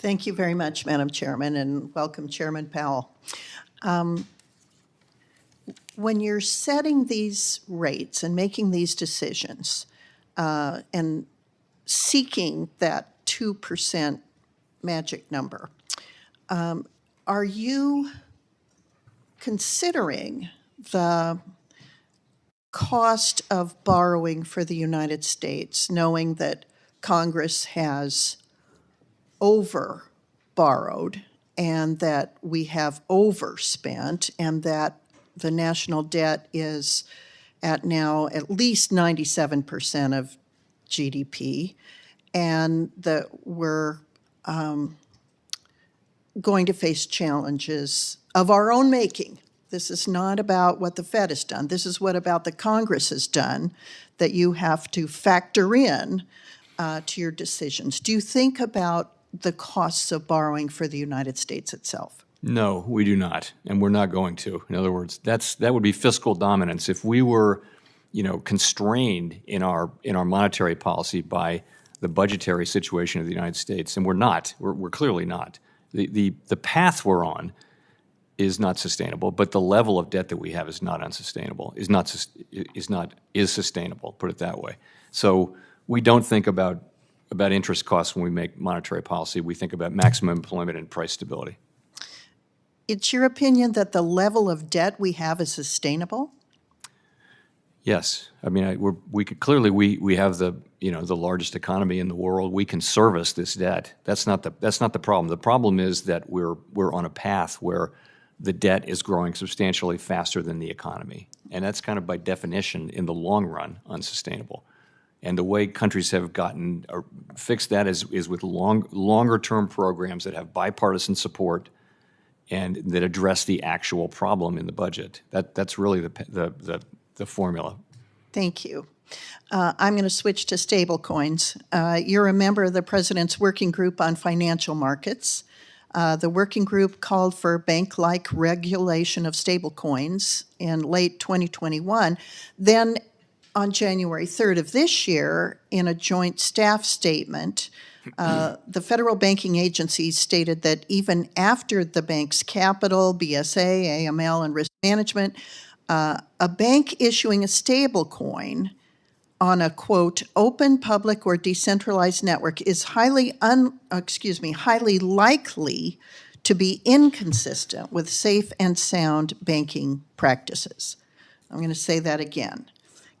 Thank you very much, Madam Chairman, and welcome, Chairman Powell. When you're setting these rates and making these decisions and seeking that 2% magic number, are you considering the cost of borrowing for the United States, knowing that Congress has over borrowed and that we have overspent and that the national debt is at now at least 97% of GDP, and that we're going to face challenges of our own making? This is not about what the Fed has done. This is what about the Congress has done that you have to factor in to your decisions. Do you think about the costs of borrowing for the United States itself? No, we do not, and we're not going to. In other words, that would be fiscal dominance. If we were, constrained in our monetary policy by the budgetary situation of the United States, and we're not. We're clearly not. The path we're on is not sustainable, but the level of debt that we have is not unsustainable. Is sustainable. Put it that way. So we don't think about interest costs when we make monetary policy. We think about maximum employment and price stability. It's your opinion that the level of debt we have is sustainable? Yes, I mean we have the largest economy in the world. We can service this debt. That's not the problem. The problem is that we're on a path where the debt is growing substantially faster than the economy, and that's kind of by definition in the long run unsustainable. And the way countries have gotten fixed that is with longer term programs that have bipartisan support and that address the actual problem in the budget. That's really the formula. Thank you. I'm going to switch to stablecoins. You're a member of the President's Working Group on Financial Markets. The working group called for bank-like regulation of stablecoins in late 2021. Then on January 3rd of this year, in a joint staff statement, the federal banking agencies stated that even after the bank's capital, BSA, AML, and risk management, a bank issuing a stable coin on a, quote, open, public, or decentralized network is highly likely to be inconsistent with safe and sound banking practices. I'm going to say that again.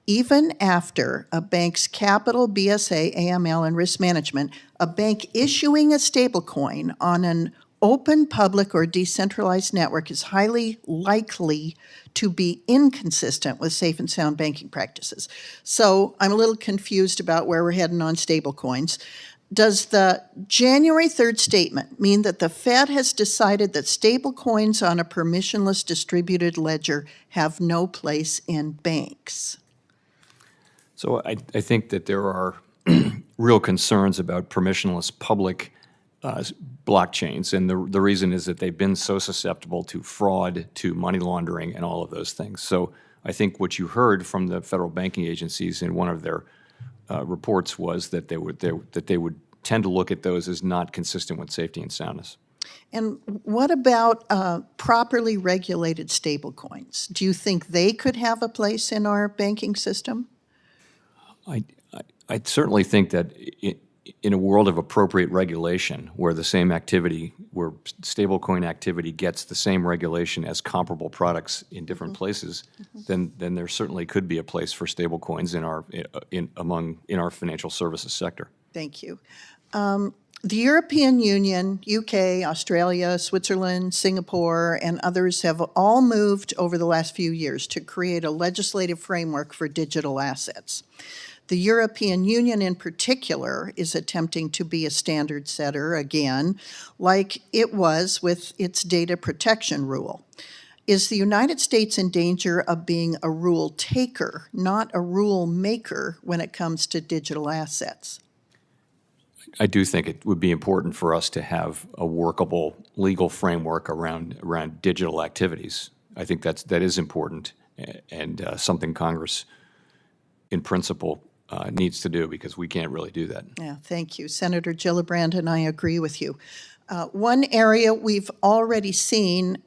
Even after a bank's capital, BSA, AML, and risk management, a bank issuing a stablecoin on an open, public, or decentralized network is highly likely to be inconsistent with safe and sound banking practices. So I'm a little confused about where we're heading on stablecoins. Does the January 3rd statement mean that the Fed has decided that stablecoins on a permissionless distributed ledger have no place in banks? So I think that there are real concerns about permissionless public blockchains, and the reason is that they've been so susceptible to fraud, to money laundering, and all of those things. So I think what you heard from the federal banking agencies in one of their reports was that they would tend to look at those as not consistent with safety and soundness. And what about properly regulated stablecoins? Do you think they could have a place in our banking system? I certainly think that in a world of appropriate regulation, where the same activity, where stablecoin activity gets the same regulation as comparable products in different places, then there certainly could be a place for stablecoins in our financial services sector. Thank you. The European Union, UK, Australia, Switzerland, Singapore, and others have all moved over the last few years to create a legislative framework for digital assets. The European Union in particular is attempting to be a standard setter again, like it was with its data protection rule. Is the United States in danger of being a rule taker, not a rule maker, when it comes to digital assets? I do think it would be important for us to have a workable legal framework around digital activities. I think that is important and something Congress, in principle, needs to do, because we can't really do that. Yeah, thank you. Senator Gillibrand and I agree with you. One area we've already seen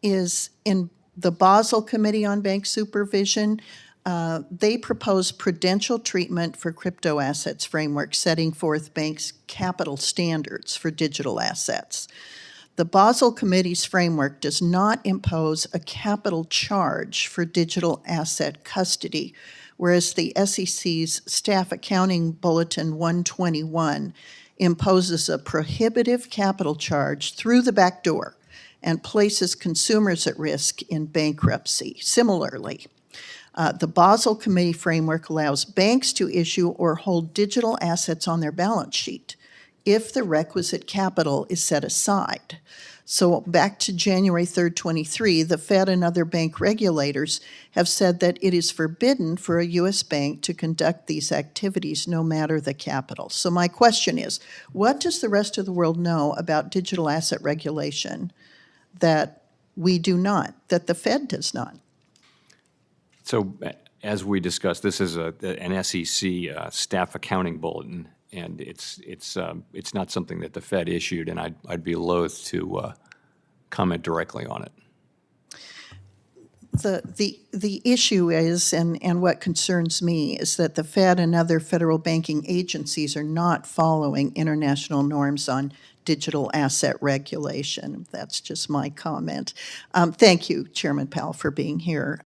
is in the Basel Committee on Bank Supervision. They propose prudential treatment for crypto assets framework, setting forth banks' capital standards for digital assets. The Basel Committee's framework does not impose a capital charge for digital asset custody, whereas the SEC's Staff Accounting Bulletin 121 imposes a prohibitive capital charge through the back door and places consumers at risk in bankruptcy. Similarly, the Basel Committee framework allows banks to issue or hold digital assets on their balance sheet if the requisite capital is set aside. So back to January 3rd, 23, the Fed and other bank regulators have said that it is forbidden for a U.S. bank to conduct these activities no matter the capital. So my question is, what does the rest of the world know about digital asset regulation that we do not, that the Fed does not? So as we discussed, this is an SEC staff accounting bulletin, and it's not something that the Fed issued, and I'd be loath to comment directly on it. The issue is, and what concerns me, is that the Fed and other federal banking agencies are not following international norms on digital asset regulation. That's just my comment. Thank you, Chairman Powell, for being here.